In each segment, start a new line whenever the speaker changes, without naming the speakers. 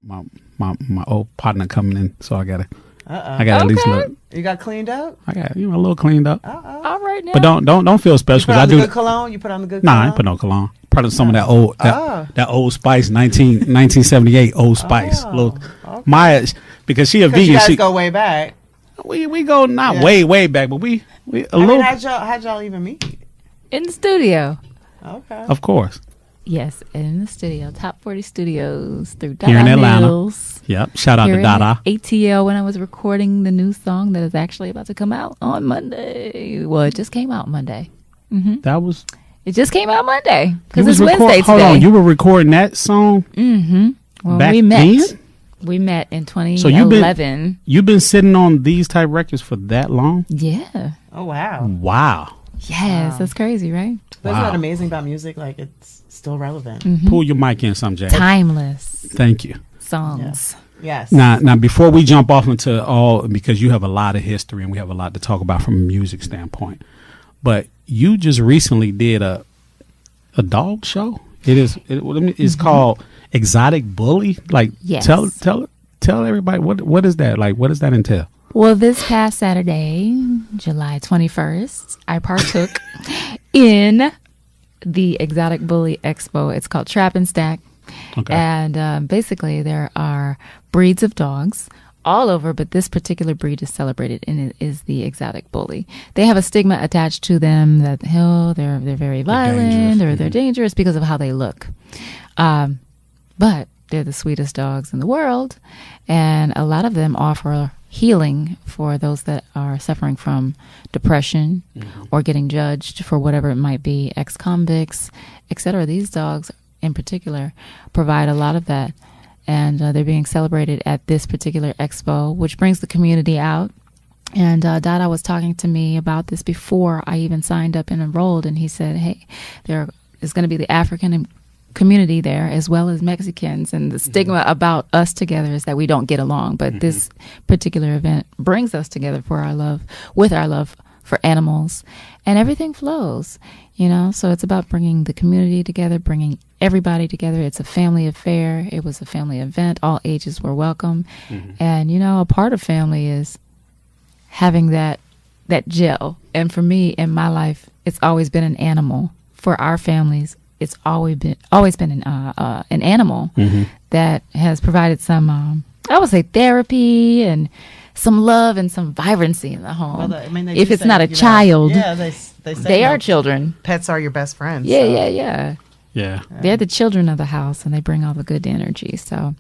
My old partner coming in, so I gotta at least look.
You got cleaned up?
I got a little cleaned up.
All right now.
But don't feel special
because
I do.
Good cologne. You put on the good.
Nah,
cologne?
I ain't put no cologne. Probably some of that old that Old Spice 1978 Old Spice. Maya, because she a vegan.
You guys
she
go way back.
We go not way back, but we little.
How'd y'all even meet?
In the studio.
Okay.
Of course.
Yes, in the studio. Top 40 Studios through Dada
Here in Atlanta.
Mills.
Yep. Shout out
Here
to Dada.
ATL when I was recording the new song that is actually about to come out on Monday. Well, it just came out Monday. Mm-hmm. It just came out Monday because it's Wednesday today.
Hold on, you were recording that song?
Mm-hmm. Well,
back
we met.
Then?
We met in 2011.
So you've been sitting on these type records for that long?
Yeah.
Oh, wow.
Wow.
Yes, that's crazy, right?
But isn't that amazing about music? Like, it's still relevant.
Mm-hmm.
Pull your mic in some, Jay.
Timeless.
Thank you.
Songs.
Yes.
Now, before we jump off into because you have a lot of history and we have a lot to talk about from a music standpoint, but you just recently did a dog show. It's called Exotic Bully. Like,
yes.
Tell everybody what is that? Like, what does that entail?
Well, this past Saturday, July 21st, I partook in the Exotic Bully Expo. It's called Trap and Stack. Okay. And basically, there are breeds of dogs all over, but this particular breed is celebrated, and it is the Exotic Bully. They have a stigma attached to them that they're very violent or they're dangerous because of how they look. But they're the sweetest dogs in the world, and a lot of them offer healing for those that are suffering from depression or getting judged for whatever it might be, ex-convicts, etc. These dogs in particular provide a lot of that, and they're being celebrated at this particular expo, which brings the community out. And Dada was talking to me about this before I even signed up and enrolled, and he said, hey, there is going to be the African community there as well as Mexicans, and the stigma about us together is that we don't get along, but this particular event brings us together for our love for animals, and everything flows, so it's about bringing the community together, bringing everybody together. It's a family affair. It was a family event. All ages were welcome. And a part of family is having that gel, and for me in my life it's always been an animal. For our families, it's always been an animal that has provided some, I would say, therapy and some love and some vibrancy in the home. Well, if it's not a child,
they say
they are children.
Pets are your best friends.
Yeah. They're the children of the house, and they bring all the good energy. So,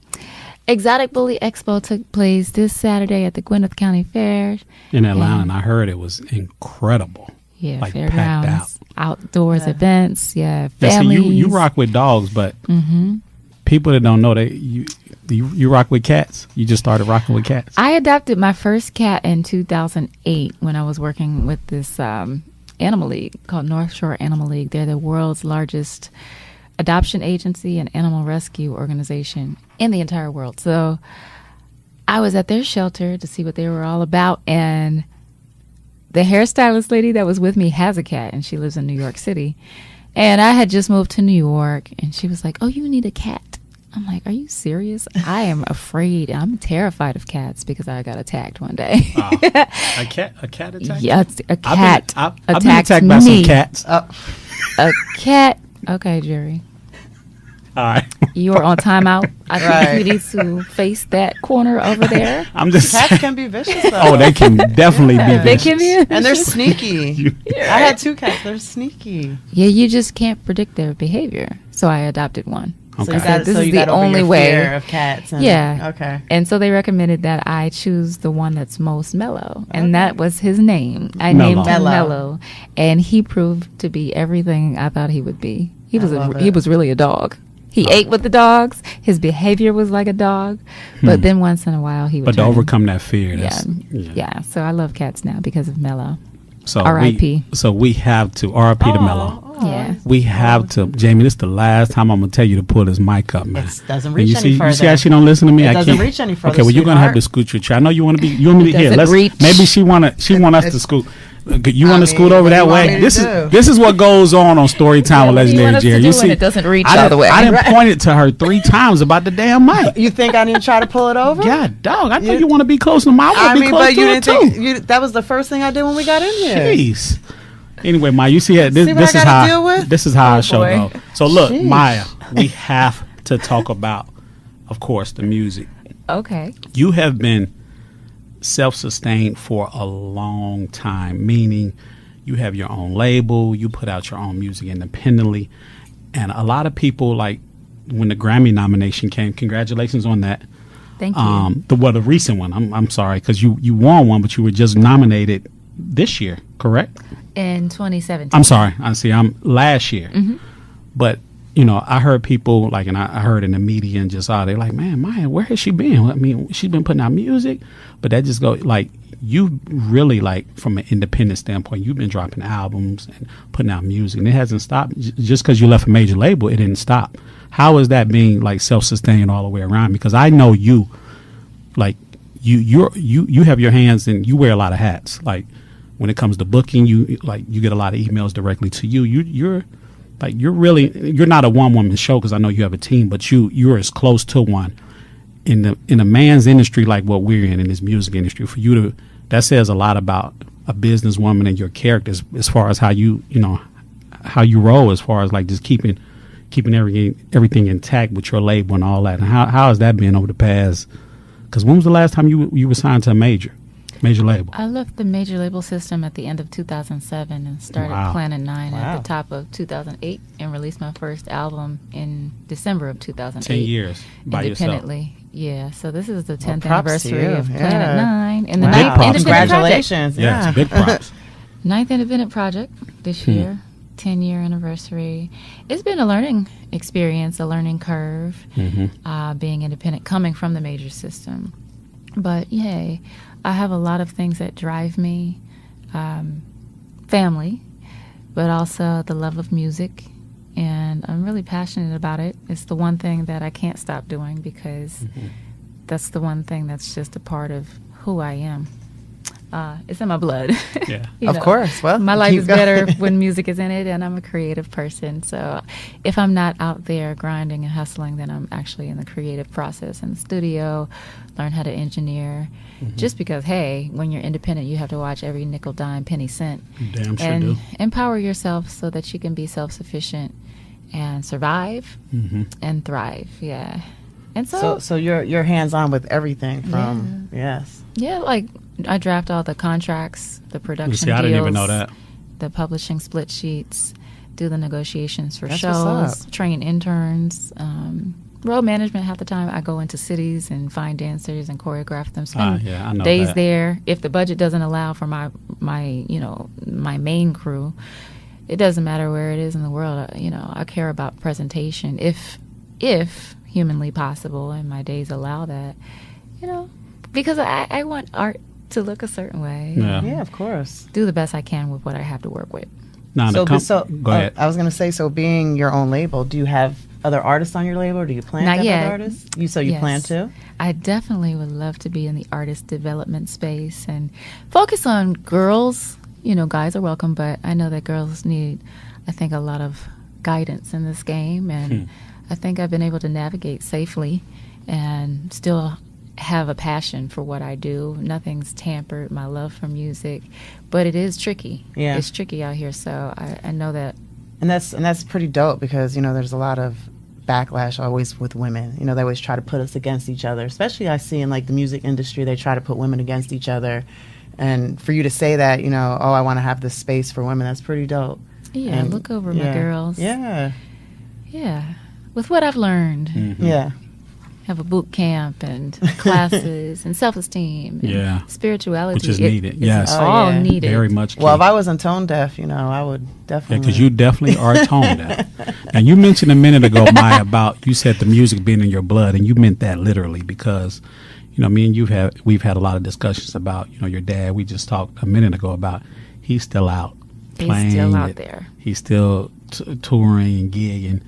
Exotic Bully Expo took place this Saturday at the Gwinnett County Fair
in Atlanta, and I heard it was incredible.
Yeah,
like
fairgrounds, outdoors events. Yeah,
So
families.
you rock with dogs, but people that don't know that you rock with cats. You just started rocking with cats.
I adopted my first cat in 2008 when I was working with this animal league called North Shore Animal League. They're the world's largest adoption agency and animal rescue organization in the entire world. So I was at their shelter to see what they were all about, and the hairstylist lady that was with me has a cat, and she lives in New York City. And I had just moved to New York, and she was like, oh, you need a cat. I'm like, are you serious? I am afraid. I'm terrified of cats because I got attacked one day.
A cat attacked?
Yes, a cat
I've been attacked
me.
by some cats.
A cat. Okay, Jerry.
All right.
You are on timeout. I think you need to face that corner over there.
I'm just
Cats can be vicious, though.
Oh, they can definitely be vicious.
They can be vicious.
And they're sneaky. I had 2 cats. They're sneaky.
Yeah, you just can't predict their behavior. So I adopted one.
Okay.
So this is the only way.
Fear of cats. Okay.
And so they recommended that I choose the one that's most mellow, and that was his name. I named him Mellow, and he proved to be everything I thought he would be. He was really a dog. He ate with the dogs. His behavior was like a dog, but then once in a while he would.
But to overcome that fear,
So I love cats now because of Mellow.
So
R.I.P.
We have to R.I.P. to Mellow.
Yeah.
We have to, Jamie. This is the last time I'm gonna tell you to pull this mic up, man.
It doesn't
And
reach any further.
You see how she don't listen to me?
It
I
doesn't
can't.
reach any further.
Okay, well you're gonna have to
sweetheart.
scoot your chair. I know you want to be. You want me to here?
doesn't reach.
Maybe she want us to scoot. You want to scoot over
what do
that
you want
way?
me to do?
This is what goes on story time with
What do you
Legendary
want us to
Jerry.
do
You
when
see,
it doesn't reach
I
all
done-
the way?
I didn't point it to her 3 times about the damn mic.
You think I didn't try to pull it over?
God, dog. I know you want to be close to my.
I
be
mean,
close
but
to
you
it
didn't
too.
think that was the first thing I did when we got in here.
Jeez. Anyway, Maya, you see how this
See what
is
I gotta
how
deal with?
this is how our show
boy.
goes. So look,
Sheesh.
Maya, we have to talk about, of course, the music.
Okay.
You have been self-sustained for a long time, meaning you have your own label, you put out your own music independently, and a lot of people, like when the Grammy nomination came, congratulations on that.
Thank you.
The recent one. I'm sorry because you won one, but you were just nominated this year, correct?
In 2017.
I'm sorry. I'm last year. But I heard people like, and I heard in the media and just they're like, man, Maya, where has she been? I mean, she's been putting out music, but that just go like you really like from an independent standpoint. You've been dropping albums and putting out music, and it hasn't stopped. Just because you left a major label, it didn't stop. How is that being like self-sustained all the way around? Because I know you, like you have your hands and you wear a lot of hats. Like when it comes to booking, you get a lot of emails directly to you. You're not a one-woman show because I know you have a team, but you're as close to one in a man's industry like what we're in this music industry. For you to, that says a lot about a businesswoman and your characters as far as how you roll, as far as like just keeping everything intact with your label and all that. And how has that been over the past? Because when was the last time you were signed to a major label?
I left the major label system at the end of 2007 and started Planet 9 at the top of 2008 and released my first album in December of 2008.
10 years by yourself.
Independently. Yeah, so this is the 10th
props to
anniversary
you.
of
Yeah.
Planet 9 and the
Wow.
9th
Big props.
independent project.
Congratulations.
Yeah, it's big props.
9th independent project this year, 10-year anniversary. It's been a learning experience, a learning curve, being independent, coming from the major system. But yay, I have a lot of things that drive me, family, but also the love of music, and I'm really passionate about it. It's the one thing that I can't stop doing because that's the one thing that's just a part of who I am. It's in my blood.
Yeah.
Of course. Well,
my life
keep
is
going.
better when music is in it, and I'm a creative person. So if I'm not out there grinding and hustling, then I'm actually in the creative process in the studio, learn how to engineer. Just because, hey, when you're independent, you have to watch every nickel, dime, penny, cent.
Damn sure
and
do.
empower yourself so that you can be self-sufficient and survive and thrive. Yeah. And
So you're hands on with everything from yes.
yeah, like I draft all the contracts, the production
See, I
deals,
didn't even know that.
the publishing split sheets, do the negotiations for
That's what's
shows, train interns, road management. Half the time I go into cities and find dancers and choreograph them, spend
I know
days
that.
there. If the budget doesn't allow for my main crew, it doesn't matter where it is in the world. I care about presentation if humanly possible, and my days allow that. Because I want art to look a certain way.
Yeah.
Yeah, of course.
Do the best I can with what I have to work with.
Now,
So
go ahead.
I was going to say, so being your own label, do you have other artists on your label, or do you plan
Not
to have
yet.
other artists? You
Yes.
plan to?
I definitely would love to be in the artist development space and focus on girls. Guys are welcome, but I know that girls need, I think, a lot of guidance in this game. And I think I've been able to navigate safely and still have a passion for what I do. Nothing's tampered my love for music, but it is tricky.
Yeah.
It's tricky out here. So I know that.
And that's pretty dope because, there's a lot of backlash always with women. They always try to put us against each other. Especially I see in like the music industry, they try to put women against each other. And for you to say that, I want to have this space for women, that's pretty dope.
Yeah,
And
look over my girls.
Yeah.
Yeah. With what I've learned.
Yeah.
Have a boot camp and classes and self-esteem and spirituality.
Which is needed.
It's
Yes.
all
yeah.
needed.
Very much.
Well, if
key.
I wasn't tone deaf, I would definitely.
because you definitely are tone deaf. And you mentioned a minute ago, Maya, about you said the music being in your blood, and you meant that literally because, me and we've had a lot of discussions about, your dad. We just talked a minute ago about he's still out playing.
He's still out
it.
there.
He's still touring and gigging.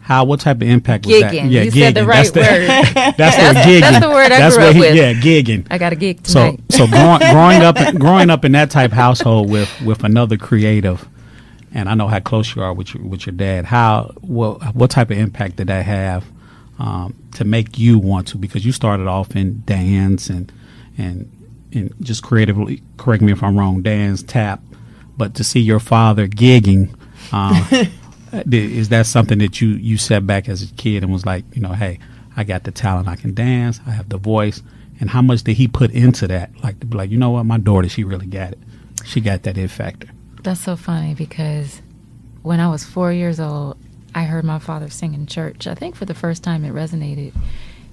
What type of impact was that?
Gigging.
Yeah,
You
gigging.
said the right word.
That's gigging.
That's the word I grew up with.
Yeah, gigging.
I got a gig tonight.
So growing up in that type of household with another creative, and I know how close you are with your dad. What type of impact did that have to make you want to? Because you started off in dance and just creatively. Correct me if I'm wrong. Dance, tap, but to see your father gigging. Is that something that you sat back as a kid and was like, hey, I got the talent, I can dance, I have the voice, and how much did he put into that? Like to be like, you know what, my daughter, she really got it. She got that it factor.
That's so funny because when I was 4 years old, I heard my father sing in church. I think for the first time it resonated,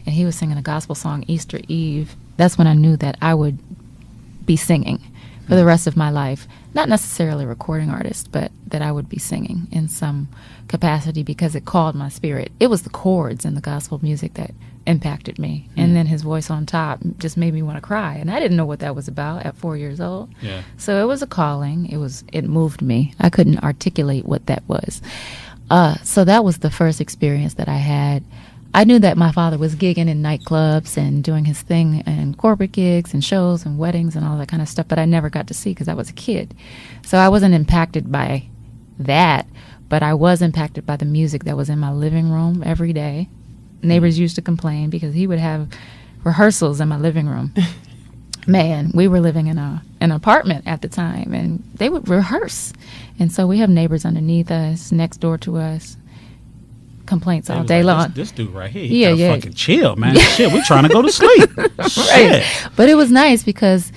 and he was singing a gospel song, Easter Eve. That's when I knew that I would be singing for the rest of my life. Not necessarily a recording artist, but that I would be singing in some capacity because it called my spirit. It was the chords and the gospel music that impacted me. And then his voice on top just made me want to cry. And I didn't know what that was about at 4 years old.
Yeah.
So it was a calling. It moved me. I couldn't articulate what that was. So that was the first experience that I had. I knew that my father was gigging in nightclubs and doing his thing and corporate gigs and shows and weddings and all that kind of stuff, but I never got to see because I was a kid. So I wasn't impacted by that, but I was impacted by the music that was in my living room every day. Neighbors used to complain because he would have rehearsals in my living room. Man, we were living in an apartment at the time, and they would rehearse. And so we have neighbors underneath us, next door to us. Complaints all day long.
This dude right here, he gotta fucking chill, man. Shit, we're trying to go to sleep.
Right. But it was nice because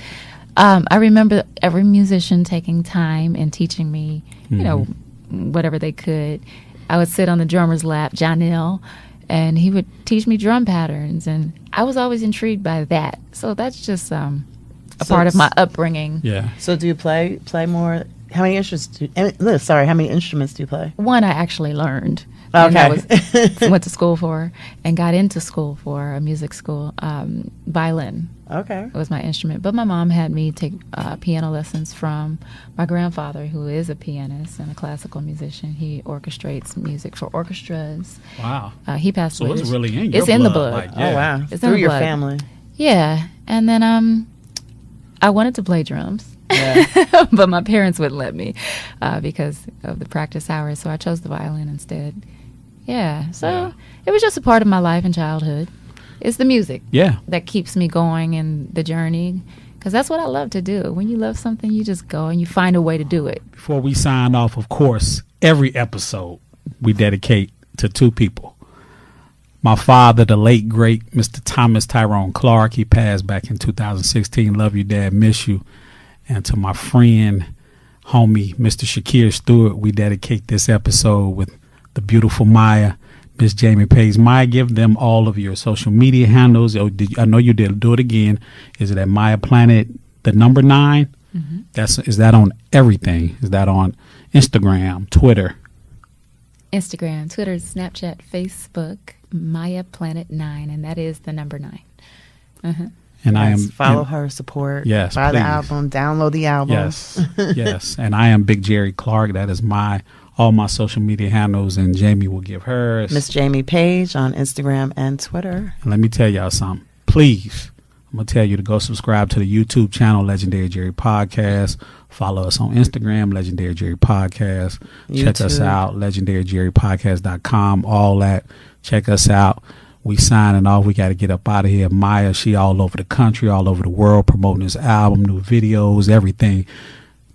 I remember every musician taking time and teaching me, whatever they could. I would sit on the drummer's lap, Janelle, and he would teach me drum patterns, and I was always intrigued by that. So that's just a part of my upbringing.
Yeah.
So do you play more? How many instruments? How many instruments do you play?
One I actually learned.
Okay.
And I went to school for and got into school for a music school. Violin.
Okay.
Was my instrument. But my mom had me take piano lessons from my grandfather, who is a pianist and a classical musician. He orchestrates music for orchestras.
Wow.
He passed away.
So it's really in your
It's in the blood.
Like, yeah.
Oh, wow.
It's
through
in
your
blood.
family.
Yeah. And then I wanted to play drums.
Yeah.
But my parents wouldn't let me because of the practice hours. So I chose the violin instead. Yeah, so it was just a part of my life and childhood. It's the music that keeps me going in the journey, because that's what I love to do. When you love something, you just go and you find a way to do it.
Before we sign off, of course, every episode we dedicate to two people. My father, the late, great Mr. Thomas Tyrone Clark, he passed back in 2016. Love you, Dad, miss you. And to my friend, homie, Mr. Shakir Stewart, we dedicate this episode with the beautiful Maya, Miss Jamie Page. Maya, give them all of your social media handles. I know you did. Do it again. Is it at Maya Planet, the number 9? Mm-hmm. Is that on everything? Is that on Instagram, Twitter?
Instagram, Twitter, Snapchat, Facebook, Maya Planet 9, and that is the number 9. Uh-huh.
And I am
follow her, support.
Yes,
buy
please.
the album, download the album.
Yes, yes. And I am Big Jerry Clark. That is all my social media handles, and Jamie will give hers.
Miss Jamie Page on Instagram and Twitter.
And let me tell y'all something. Please, I'm going to tell you to go subscribe to the YouTube channel, Legendary Jerry Podcast. Follow us on Instagram, Legendary Jerry Podcast. Check us out, legendaryjerrypodcast.com. All that. Check us out. We signing off. We got to get up out of here. Maya, she all over the country, all over the world, promoting this album, new videos, everything.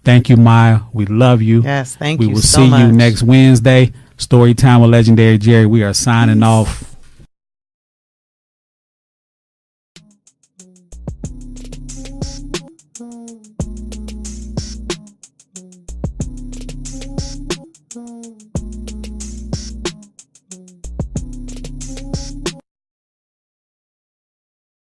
Thank you, Maya. We love you.
Yes, thank you.
We will
so
see
much.
you next Wednesday. Story time with Legendary Jerry. We are signing off.